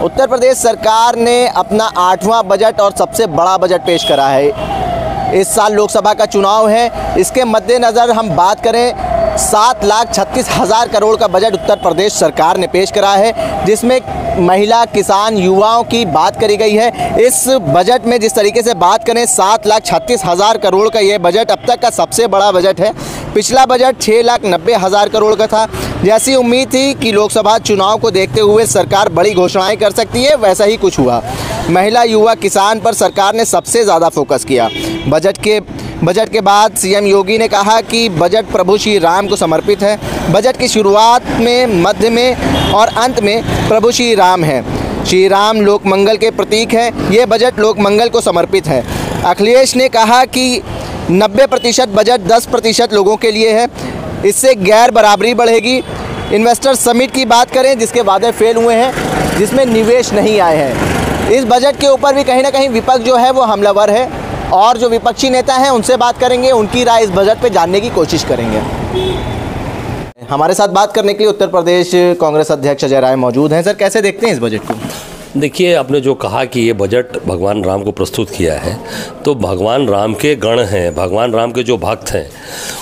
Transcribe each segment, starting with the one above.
उत्तर प्रदेश सरकार ने अपना 8वां बजट और सबसे बड़ा बजट पेश करा है। इस साल लोकसभा का चुनाव है, इसके मद्देनज़र हम बात करें 7,36,000 करोड़ का बजट उत्तर प्रदेश सरकार ने पेश करा है, जिसमें महिला, किसान, युवाओं की बात करी गई है। इस बजट में जिस तरीके से बात करें 7,36,000 करोड़ का ये बजट अब तक का सबसे बड़ा बजट है। पिछला बजट 6,90,000 करोड़ का था। जैसी उम्मीद थी कि लोकसभा चुनाव को देखते हुए सरकार बड़ी घोषणाएं कर सकती है, वैसा ही कुछ हुआ। महिला, युवा, किसान पर सरकार ने सबसे ज़्यादा फोकस किया। बजट के बाद सीएम योगी ने कहा कि बजट प्रभु श्री राम को समर्पित है। बजट की शुरुआत में, मध्य में और अंत में प्रभु श्री राम हैं। श्री राम लोक मंगल के प्रतीक हैं। ये बजट लोक मंगल को समर्पित है। अखिलेश ने कहा कि 90% बजट 10% लोगों के लिए है। इससे गैर बराबरी बढ़ेगी। इन्वेस्टर समिट की बात करें, जिसके वादे फेल हुए हैं, जिसमें निवेश नहीं आए हैं। इस बजट के ऊपर भी कहीं ना कहीं विपक्ष जो है वो हमलावर है, और जो विपक्षी नेता हैं उनसे बात करेंगे, उनकी राय इस बजट पे जानने की कोशिश करेंगे। हमारे साथ बात करने के लिए उत्तर प्रदेश कांग्रेस अध्यक्ष अजय राय मौजूद हैं। सर, कैसे देखते हैं इस बजट को? देखिए, आपने जो कहा कि ये बजट भगवान राम को प्रस्तुत किया है, तो भगवान राम के गण हैं, भगवान राम के जो भक्त हैं,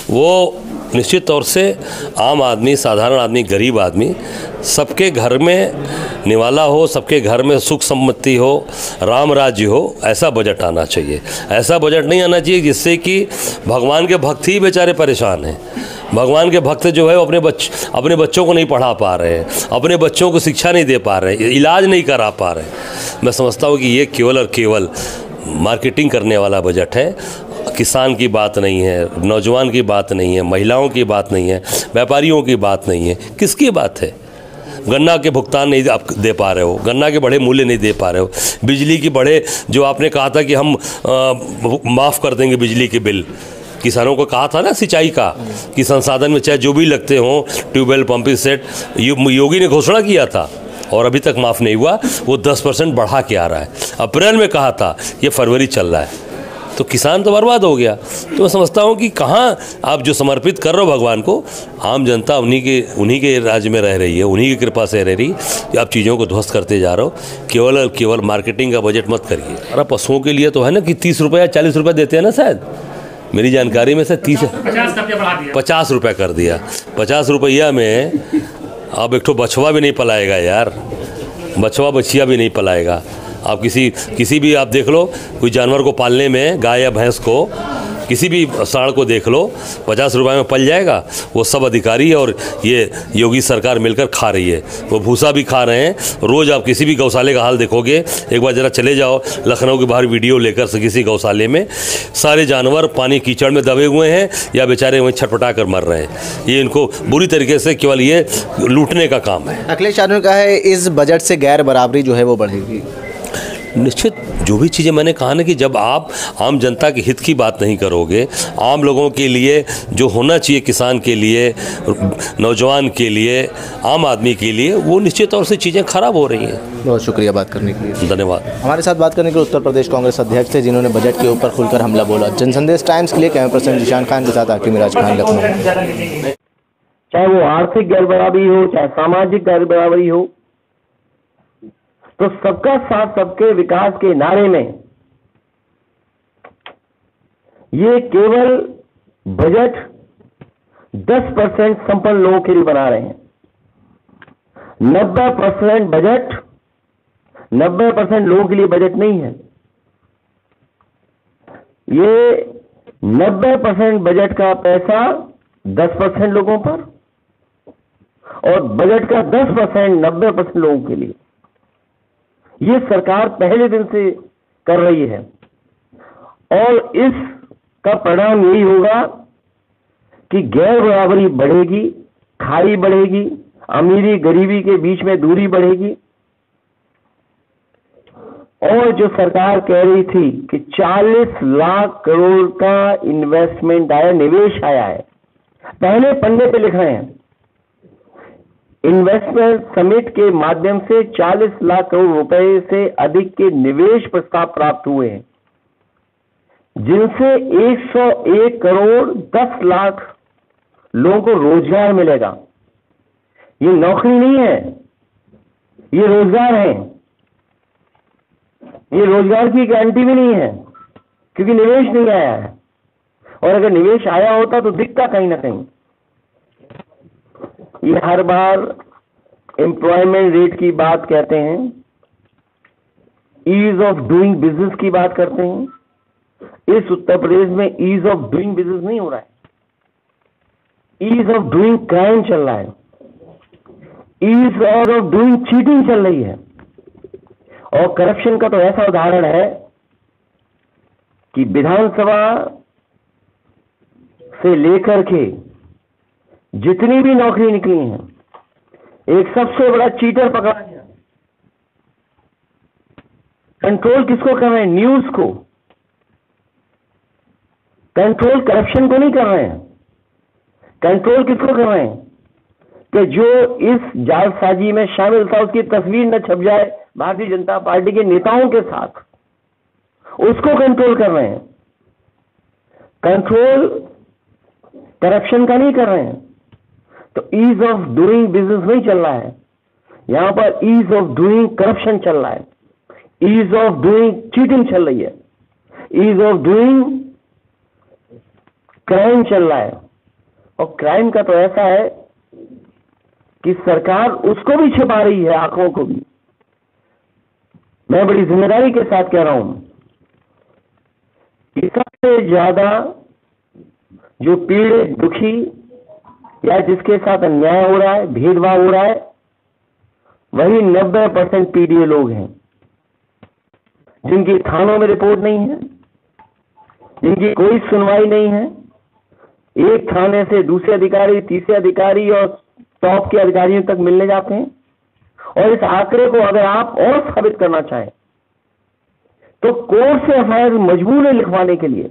वो निश्चित तौर से आम आदमी, साधारण आदमी, गरीब आदमी, सबके घर में निवाला हो, सबके घर में सुख समृद्धि हो, राम राज्य हो, ऐसा बजट आना चाहिए। ऐसा बजट नहीं आना चाहिए जिससे कि भगवान के भक्त ही बेचारे परेशान हैं। भगवान के भक्त जो है वो अपने बच्चों को नहीं पढ़ा पा रहे हैं, अपने बच्चों को शिक्षा नहीं दे पा रहे हैं, इलाज नहीं करा पा रहे हैं। मैं समझता हूँ कि ये केवल और केवल मार्केटिंग करने वाला बजट है। किसान की बात नहीं है, नौजवान की बात नहीं है, महिलाओं की बात नहीं है, व्यापारियों की बात नहीं है। किसकी बात है? गन्ना के भुगतान नहीं आप दे पा रहे हो, गन्ना के बढ़े मूल्य नहीं दे पा रहे हो, बिजली की बढ़े, जो आपने कहा था कि हम माफ़ कर देंगे बिजली के बिल, किसानों को कहा था ना, सिंचाई का कि संसाधन में चाहे जो भी लगते हों, ट्यूबवेल, पंपिंग सेट, योगी ने घोषणा किया था और अभी तक माफ़ नहीं हुआ। वो 10% बढ़ा के आ रहा है। अप्रैल में कहा था, ये फरवरी चल रहा है, तो किसान तो बर्बाद हो गया। तो मैं समझता हूँ कि कहाँ आप जो समर्पित कर रहे हो भगवान को, आम जनता उन्हीं के राज्य में रह रही है, उन्हीं की कृपा से रह रही, कि आप चीज़ों को ध्वस्त करते जा रहे हो। केवल मार्केटिंग का बजट मत करिए। अरे पशुओं के लिए तो है ना कि 30 रुपये या 40 रुपये देते हैं ना, शायद मेरी जानकारी में से 50 रुपये कर दिया। 50 रुपया में अब एक तो बछवा भी नहीं पलाएगा यार, बछवा बछिया भी नहीं पलाएगा। आप किसी भी आप देख लो, कोई जानवर को पालने में, गाय या भैंस को, किसी भी साढ़ को देख लो, 50 रुपये में पल जाएगा। वो सब अधिकारी और ये योगी सरकार मिलकर खा रही है। वो भूसा भी खा रहे हैं। रोज़ आप किसी भी गौशाले का हाल देखोगे, एक बार ज़रा चले जाओ लखनऊ के बाहर वीडियो लेकर से किसी गौशाले में, सारे जानवर पानी कीचड़ में दबे हुए हैं या बेचारे वहीं छटपटा कर मर रहे हैं। ये इनको बुरी तरीके से केवल ये लूटने का काम है। अखिलेश यादव ने कहा है इस बजट से गैर बराबरी जो है वो बढ़ेगी। निश्चित, जो भी चीज़ें मैंने कहा ना कि जब आप आम जनता के हित की बात नहीं करोगे, आम लोगों के लिए जो होना चाहिए, किसान के लिए, नौजवान के लिए, आम आदमी के लिए, वो निश्चित तौर से चीज़ें खराब हो रही हैं। बहुत शुक्रिया बात करने के लिए। धन्यवाद। हमारे साथ बात करने के लिए उत्तर प्रदेश कांग्रेस अध्यक्ष थे, जिन्होंने बजट के ऊपर खुलकर हमला बोला। जनसंदेश टाइम्स के लिए कैमरा पर्सन जिशान खान के साथ आकिब मिराज खान, लखनऊ। चाहे वो आर्थिक गैर बराबरी हो, चाहे सामाजिक गैर बराबरी हो, तो सबका साथ सबके विकास के नारे में ये केवल बजट 10% संपन्न लोगों के लिए बना रहे हैं। 90% बजट 90% लोगों के लिए बजट नहीं है। ये 90% बजट का पैसा 10% लोगों पर, और बजट का 10% 90% लोगों के लिए। ये सरकार पहले दिन से कर रही है, और इसका परिणाम यही होगा कि गैर बराबरी बढ़ेगी, खाई बढ़ेगी, अमीरी गरीबी के बीच में दूरी बढ़ेगी। और जो सरकार कह रही थी कि 40 लाख करोड़ का इन्वेस्टमेंट आया, निवेश आया है, पहले पन्ने पे लिख रहे हैं इन्वेस्टमेंट समिट के माध्यम से 40 लाख करोड़ रुपए से अधिक के निवेश प्रस्ताव प्राप्त हुए हैं, जिनसे 101 करोड़ 10 लाख लोगों को रोजगार मिलेगा। ये नौकरी नहीं है, ये रोजगार है। ये रोजगार की गारंटी भी नहीं है, क्योंकि निवेश नहीं आया है, और अगर निवेश आया होता तो दिखता कहीं ना कहीं। ये हर बार एम्प्लॉयमेंट रेट की बात कहते हैं, ईज ऑफ डूइंग बिजनेस की बात करते हैं। इस उत्तर प्रदेश में ईज ऑफ डूइंग बिजनेस नहीं हो रहा है, ईज ऑफ डूइंग क्राइम चल रहा है, ईज ऑफ डूइंग चीटिंग चल रही है। और करप्शन का तो ऐसा उदाहरण है कि विधानसभा से लेकर के जितनी भी नौकरी निकली हैं, एक सबसे बड़ा चीटर पकड़ा गया। कंट्रोल किसको कर रहे हैं? न्यूज को। कंट्रोल करप्शन को नहीं कर रहे हैं, कंट्रोल किसको कर रहे हैं? कि जो इस जालसाजी में शामिल था उसकी तस्वीर न छप जाए भारतीय जनता पार्टी के नेताओं के साथ, उसको कंट्रोल कर रहे हैं। कंट्रोल करप्शन का नहीं कर रहे हैं। तो ईज ऑफ डूइंग बिजनेस नहीं चल रहा है, यहां पर ईज ऑफ डूइंग करप्शन चल रहा है, ईज ऑफ डूइंग चीटिंग चल रही है, ईज ऑफ डूइंग क्राइम चल रहा है। और क्राइम का तो ऐसा है कि सरकार उसको भी छिपा रही है, आंखों को भी। मैं बड़ी जिम्मेदारी के साथ कह रहा हूं कि सबसे ज्यादा जो पीड़ित, दुखी या जिसके साथ अन्याय हो रहा है, भेदभाव हो रहा है, वही 90% पीडीए लोग हैं, जिनकी थानों में रिपोर्ट नहीं है, जिनकी कोई सुनवाई नहीं है। एक थाने से दूसरे अधिकारी, तीसरे अधिकारी और टॉप के अधिकारियों तक मिलने जाते हैं। और इस आंकड़े को अगर आप और साबित करना चाहें तो कोर्ट से एफआईआर मजबूर है लिखवाने के लिए।